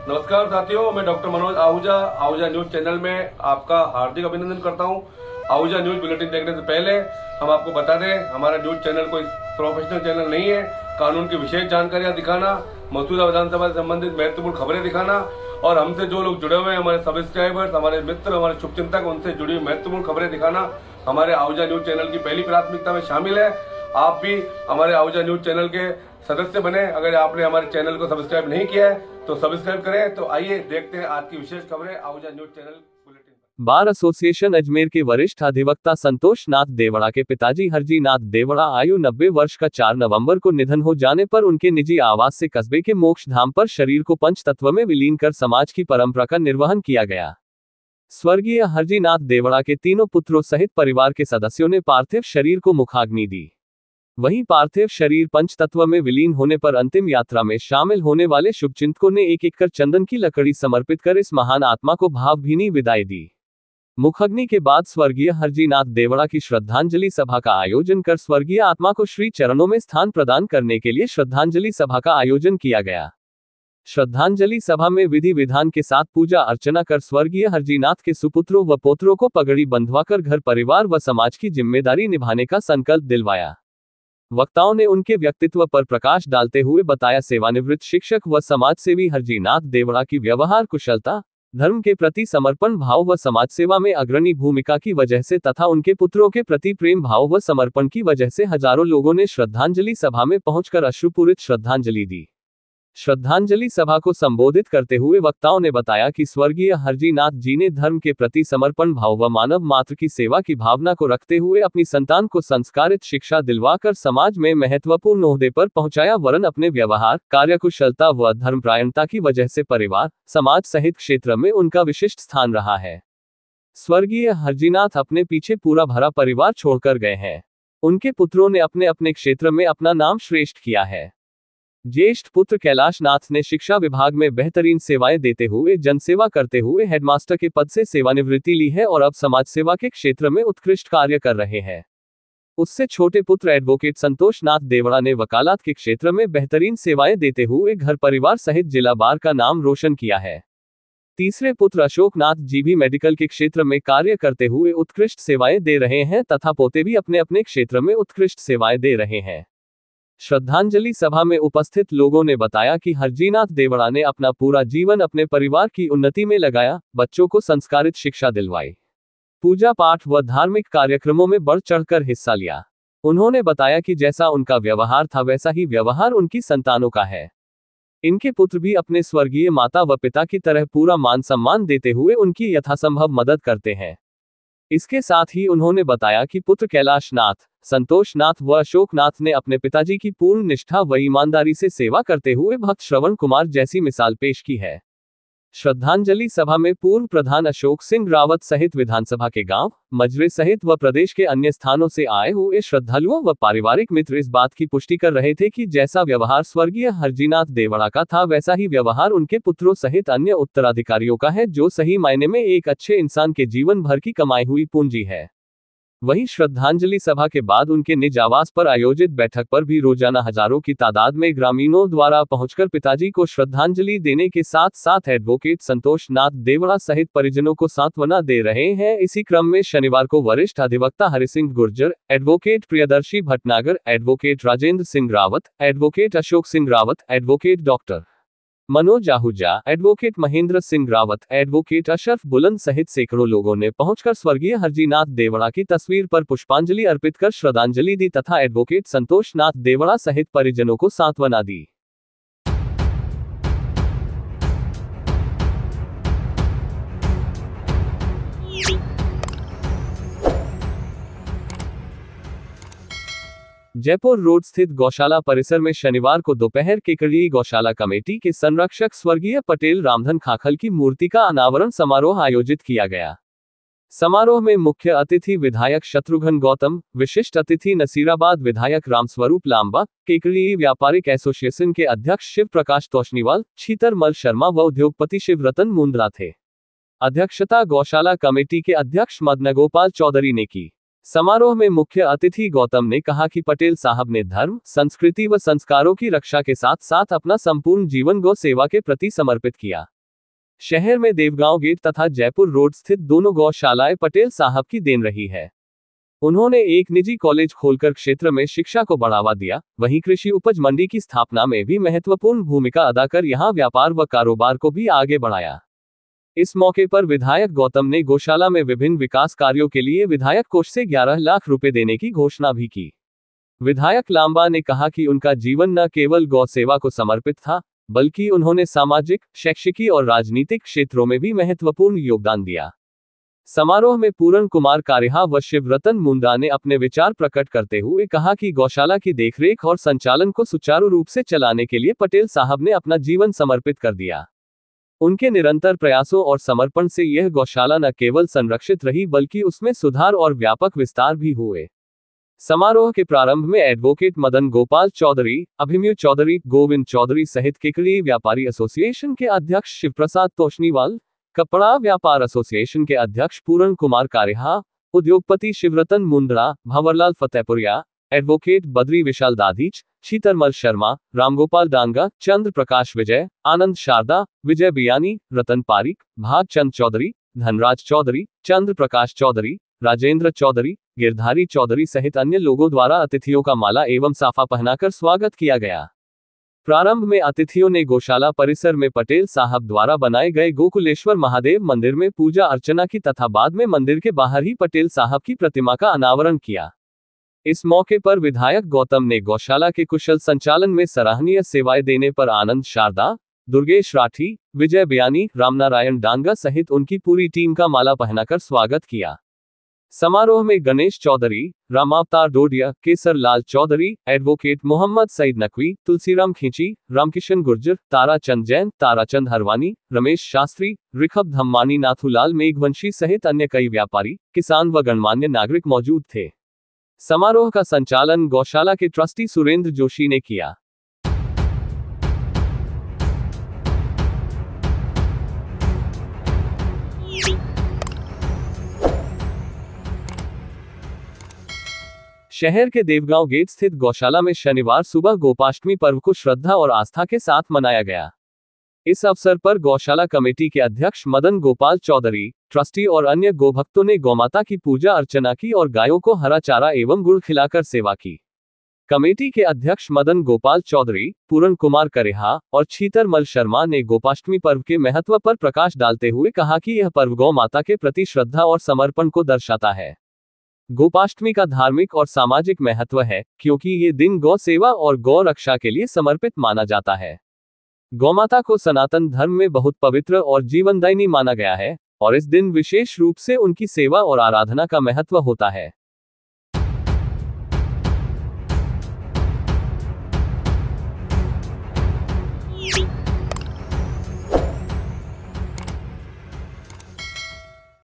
नमस्कार साथियों, मैं doctor Manoj Ahuja news channel में आपका हार्दिक अभिनंदन करता हूं। आहूजा न्यूज बुलेटिन देखने से पहले हम आपको बता दें, हमारा न्यूज चैनल कोई प्रोफेशनल चैनल नहीं है। कानून की विशेष जानकारियां दिखाना, मौजूदा विधानसभा से संबंधित महत्वपूर्ण खबरें दिखाना और हमसे जो लोग जुड़े हुए हैं, हमारे सब्सक्राइबर्स, हमारे मित्र, हमारे शुभचिंतक, उनसे जुड़ी हुई महत्वपूर्ण खबरें दिखाना हमारे आहूजा न्यूज चैनल की पहली प्राथमिकता में शामिल है। आप भी हमारे आहूजा न्यूज चैनल के सदस्य बने। अगर आपने हमारे चैनल को सब्सक्राइब नहीं किया है तो सब्सक्राइब करें। तो आइए देखते हैं आज की विशेष खबरें Ahuja news channel bulletin. Bar association Ajmer के वरिष्ठ अधिवक्ता संतोष नाथ देवड़ा के पिताजी हरजी नाथ देवड़ा आयु 90 वर्ष का 4 नवंबर को निधन हो जाने पर उनके निजी आवास से कस्बे के मोक्ष धाम पर शरीर को पंच तत्व में विलीन कर समाज की परंपरा का निर्वहन किया गया। स्वर्गीय हरजी नाथ देवड़ा के तीनों पुत्रों सहित परिवार के सदस्यों ने पार्थिव शरीर को मुखाग्नि दी। वहीं पार्थिव शरीर पंच तत्व में विलीन होने पर अंतिम यात्रा में शामिल होने वाले शुभचिंतकों ने एक एक कर चंदन की लकड़ी समर्पित कर इस महान आत्मा को भावभीनी विदाई दी। मुखाग्नि के बाद स्वर्गीय हरजी नाथ देवड़ा की श्रद्धांजलि सभा का आयोजन कर स्वर्गीय आत्मा को श्री चरणों में स्थान प्रदान करने के लिए श्रद्धांजलि सभा का आयोजन किया गया। श्रद्धांजलि सभा में विधि विधान के साथ पूजा अर्चना कर स्वर्गीय हरजी नाथ के सुपुत्रों व पोत्रों को पगड़ी बंधवाकर घर परिवार व समाज की जिम्मेदारी निभाने का संकल्प दिलवाया। वक्ताओं ने उनके व्यक्तित्व पर प्रकाश डालते हुए बताया, सेवानिवृत्त शिक्षक व समाजसेवी हरजी नाथ देवड़ा की व्यवहार कुशलता, धर्म के प्रति समर्पण भाव व समाज सेवा में अग्रणी भूमिका की वजह से तथा उनके पुत्रों के प्रति प्रेम भाव व समर्पण की वजह से हजारों लोगों ने श्रद्धांजलि सभा में पहुंचकर अश्रुपूरित श्रद्धांजलि दी। श्रद्धांजलि सभा को संबोधित करते हुए वक्ताओं ने बताया कि स्वर्गीय हरजी नाथ जी ने धर्म के प्रति समर्पण भाव व मानव मात्र की सेवा की भावना को रखते हुए अपनी संतान को संस्कारित शिक्षा दिलवाकर समाज में महत्वपूर्ण ओहदे पर पहुंचाया, वरन अपने व्यवहार, कार्यकुशलता व धर्मपरायणता की वजह से परिवार, समाज सहित क्षेत्र में उनका विशिष्ट स्थान रहा है। स्वर्गीय हरजी नाथ अपने पीछे पूरा भरा परिवार छोड़कर गए हैं। उनके पुत्रों ने अपने अपने क्षेत्र में अपना नाम श्रेष्ठ किया है। ज्येष्ठ पुत्र कैलाश नाथ ने शिक्षा विभाग में बेहतरीन सेवाएं देते हुए जनसेवा करते हुए हेडमास्टर के पद से सेवानिवृत्ति ली है और अब समाज सेवा के क्षेत्र में उत्कृष्ट कार्य कर रहे हैं। उससे छोटे पुत्र एडवोकेट संतोष नाथ देवड़ा ने वकालत के क्षेत्र में बेहतरीन सेवाएं देते हुए घर परिवार सहित जिला बार का नाम रोशन किया है। तीसरे पुत्र अशोक नाथ जी भी मेडिकल के क्षेत्र में कार्य करते हुए उत्कृष्ट सेवाएं दे रहे हैं तथा पोते भी अपने अपने क्षेत्र में उत्कृष्ट सेवाएं दे रहे हैं। श्रद्धांजलि सभा में उपस्थित लोगों ने बताया कि हरजी नाथ देवड़ा ने अपना पूरा जीवन अपने परिवार की उन्नति में लगाया, बच्चों को संस्कारित शिक्षा दिलवाई, पूजा पाठ व धार्मिक कार्यक्रमों में बढ़ चढ़कर हिस्सा लिया। उन्होंने बताया कि जैसा उनका व्यवहार था वैसा ही व्यवहार उनकी संतानों का है। इनके पुत्र भी अपने स्वर्गीय माता व पिता की तरह पूरा मान सम्मान देते हुए उनकी यथासंभव मदद करते हैं। इसके साथ ही उन्होंने बताया कि पुत्र कैलाश नाथ, संतोष नाथ व अशोक नाथ ने अपने पिताजी की पूर्ण निष्ठा व ईमानदारी से सेवा करते हुए भक्त श्रवण कुमार जैसी मिसाल पेश की है। श्रद्धांजलि सभा में पूर्व प्रधान अशोक सिंह रावत सहित विधानसभा के गांव, मजरे सहित व प्रदेश के अन्य स्थानों से आए हुए श्रद्धालुओं व पारिवारिक मित्र इस बात की पुष्टि कर रहे थे कि जैसा व्यवहार स्वर्गीय हरजी नाथ देवड़ा का था वैसा ही व्यवहार उनके पुत्रों सहित अन्य उत्तराधिकारियों का है, जो सही मायने में एक अच्छे इंसान के जीवन भर की कमाई हुई पूंजी है। वहीं श्रद्धांजलि सभा के बाद उनके निज आवास पर आयोजित बैठक पर भी रोजाना हजारों की तादाद में ग्रामीणों द्वारा पहुंचकर पिताजी को श्रद्धांजलि देने के साथ साथ एडवोकेट संतोष नाथ देवड़ा सहित परिजनों को सांत्वना दे रहे हैं। इसी क्रम में शनिवार को वरिष्ठ अधिवक्ता Harisingh Gurjar, advocate Priyadarshi Bhatnagar, advocate Rajendra Singh Rawat, advocate Ashok Singh Rawat, advocate doctor Manoj Ahuja, advocate Mahendra Singh Rawat, advocate Ashraf बुलंद सहित सैकड़ों लोगों ने पहुंचकर स्वर्गीय हरजी नाथ देवड़ा की तस्वीर पर पुष्पांजलि अर्पित कर श्रद्धांजलि दी तथा एडवोकेट संतोष नाथ देवड़ा सहित परिजनों को सांत्वना दी। जयपुर रोड स्थित गौशाला परिसर में शनिवार को दोपहर केकड़ी गौशाला कमेटी के संरक्षक स्वर्गीय पटेल रामधन खाखल की मूर्ति का अनावरण समारोह आयोजित किया गया। समारोह में मुख्य अतिथि विधायक शत्रुघ्न गौतम, विशिष्ट अतिथि नसीराबाद विधायक रामस्वरूप लांबा, केकड़ी व्यापारिक एसोसिएशन के अध्यक्ष शिव प्रकाश तोशनीवाल, छीतरमल शर्मा व उद्योगपति शिव रतन मुंद्रा थे। अध्यक्षता गौशाला कमेटी के अध्यक्ष मदनगोपाल चौधरी ने की। समारोह में मुख्य अतिथि गौतम ने कहा कि पटेल साहब ने धर्म, संस्कृति व संस्कारों की रक्षा के साथ साथ अपना संपूर्ण जीवन गौ सेवा के प्रति समर्पित किया। शहर में देवगांव गेट तथा जयपुर रोड स्थित दोनों गौशालाएं पटेल साहब की देन रही है। उन्होंने एक निजी कॉलेज खोलकर क्षेत्र में शिक्षा को बढ़ावा दिया, वहीं कृषि उपज मंडी की स्थापना में भी महत्वपूर्ण भूमिका अदा कर यहां व्यापार व कारोबार को भी आगे बढ़ाया। इस मौके पर विधायक गौतम ने गौशाला में विभिन्न विकास कार्यों के लिए विधायक कोष से 11 लाख रुपए देने की घोषणा भी की। विधायक लांबा ने कहा कि उनका जीवन न केवल गौ सेवा को समर्पित था, बल्कि उन्होंने सामाजिक, शैक्षिकी और राजनीतिक क्षेत्रों में भी महत्वपूर्ण योगदान दिया। समारोह में पूरण कुमार कारेहा व शिवरतन मुंडा ने अपने विचार प्रकट करते हुए कहा कि गौशाला की देखरेख और संचालन को सुचारू रूप से चलाने के लिए पटेल साहब ने अपना जीवन समर्पित कर दिया। उनके निरंतर प्रयासों और समर्पण से यह गौशाला न केवल संरक्षित रही बल्कि उसमें सुधार और व्यापक विस्तार भी हुए। समारोह के प्रारंभ में एडवोकेट मदन गोपाल चौधरी, अभिमन्यु चौधरी, गोविंद चौधरी सहित किकड़ी व्यापारी एसोसिएशन के अध्यक्ष शिवप्रसाद तोशनीवाल, कपड़ा व्यापार एसोसिएशन के अध्यक्ष पूरण कुमार कारेहा, उद्योगपति शिवरतन मुंद्रा, भंवरलाल फतेहपुरिया, एडवोकेट बद्री विशाल दाधीच, शीतरमल शर्मा, रामगोपाल डांगा, चंद्र प्रकाश विजय, आनंद शारदा, विजय बियानी, रतन पारिक, भागचंद चौधरी, धनराज चौधरी, चंद्र प्रकाश चौधरी, राजेंद्र चौधरी, गिरधारी चौधरी सहित अन्य लोगों द्वारा अतिथियों का माला एवं साफा पहनाकर स्वागत किया गया। प्रारंभ में अतिथियों ने गौशाला परिसर में पटेल साहब द्वारा बनाए गए गोकुलेश्वर महादेव मंदिर में पूजा अर्चना की तथा बाद में मंदिर के बाहर ही पटेल साहब की प्रतिमा का अनावरण किया। इस मौके पर विधायक गौतम ने गौशाला के कुशल संचालन में सराहनीय सेवाएं देने पर आनंद शारदा, दुर्गेश राठी, विजय बियानी, रामनारायण डांगा सहित उनकी पूरी टीम का माला पहनाकर स्वागत किया। समारोह में गणेश चौधरी, रामावतार डोडिया, केसर लाल चौधरी, एडवोकेट मोहम्मद सईद नकवी, तुलसीराम खींची, रामकिशन गुर्जर, ताराचंद जैन, ताराचंद हरवानी, रमेश शास्त्री, रिखब धम्मानी, नाथूलाल मेघवंशी सहित अन्य कई व्यापारी, किसान व गणमान्य नागरिक मौजूद थे। समारोह का संचालन गौशाला के ट्रस्टी सुरेंद्र जोशी ने किया। शहर के देवगांव गेट स्थित गौशाला में शनिवार सुबह गोपाष्टमी पर्व को श्रद्धा और आस्था के साथ मनाया गया। इस अवसर पर गौशाला कमेटी के अध्यक्ष मदन गोपाल चौधरी, ट्रस्टी और अन्य गोभक्तों ने गौमाता की पूजा अर्चना की और गायों को हरा चारा एवं गुड़ खिलाकर सेवा की। कमेटी के अध्यक्ष मदन गोपाल चौधरी, पूरण कुमार कारेहा और शीतरमल शर्मा ने गोपाष्टमी पर्व के महत्व पर प्रकाश डालते हुए कहा कि यह पर्व गौ माता के प्रति श्रद्धा और समर्पण को दर्शाता है। गोपाष्टमी का धार्मिक और सामाजिक महत्व है, क्योंकि ये दिन गौ सेवा और गौ रक्षा के लिए समर्पित माना जाता है। गौमाता को सनातन धर्म में बहुत पवित्र और जीवनदायिनी माना गया है और इस दिन विशेष रूप से उनकी सेवा और आराधना का महत्व होता है।